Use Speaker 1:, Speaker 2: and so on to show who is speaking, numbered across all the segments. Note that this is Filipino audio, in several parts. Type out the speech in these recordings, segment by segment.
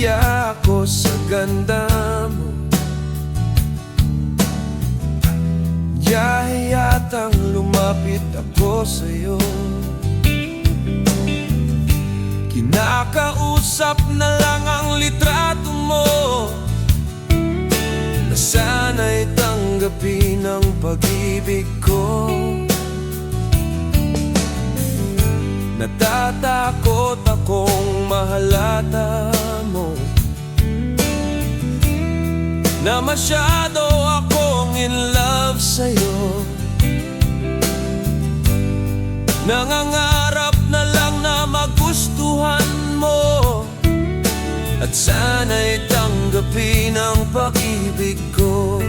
Speaker 1: nahiya ako sa ganda mo. Yatang lumapit ako sa'yo. Kinakausap na lang ang litrato mo, na sana'y tanggapin ang pag-ibig ko. Natatakot akong mahalata mo, na masyado akong in love sa'yo. Nangangarap na lang na magustuhan mo, at sana'y tanggapin ang pag-ibig ko.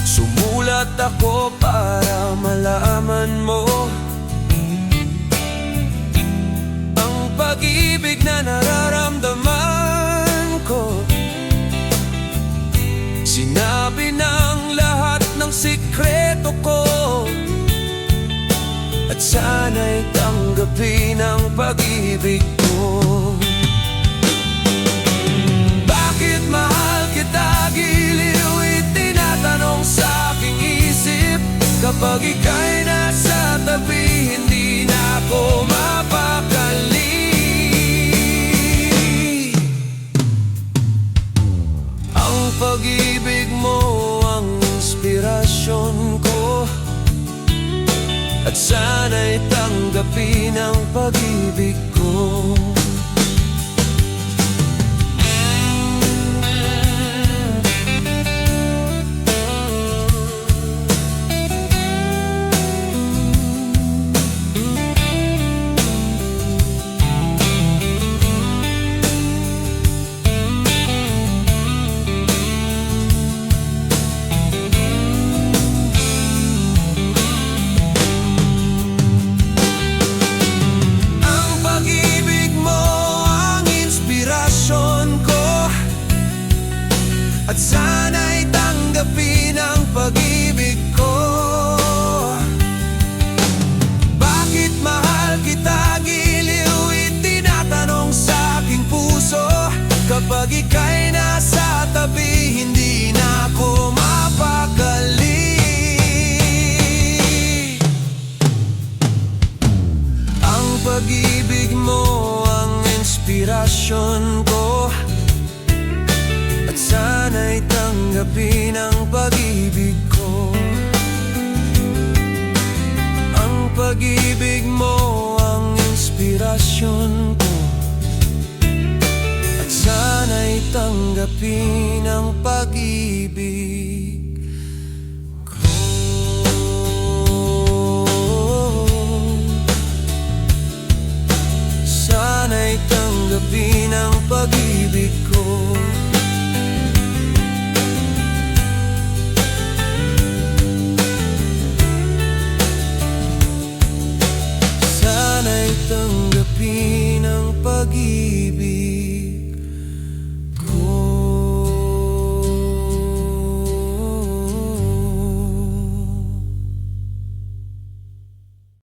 Speaker 1: Sumulat ako para malaman mo ang pag-ibig na nararamdaman ko. Sinabi ng lahat ng sikreto ko, at sana'y tanggapin ang pag-ibig ko. Bakit mahal kita, giliw itinatanong sa aking isip. Kapag ika'y nasa tabi, hindi na ako mapakali. Ang pag-ibig mo ang inspirasyon ko, at sana'y tanggapin ang pag-ibig ko. At sana'y tanggapin ang pag-ibig ko. Bakit mahal kita, giliw itinatanong sa aking puso. Kapag ika'y nasa tabi, hindi na ako mapakali. Ang pag-ibig mo ang inspirasyon ko, at sana'y tanggapin ang pag-ibig ko. Ang pag-ibig mo ang inspirasyon ko, at sana'y tanggapin ang pag-ibig ko. Sana'y tanggapin ang pag-ibig ko. Tanggapin ang pag-ibig.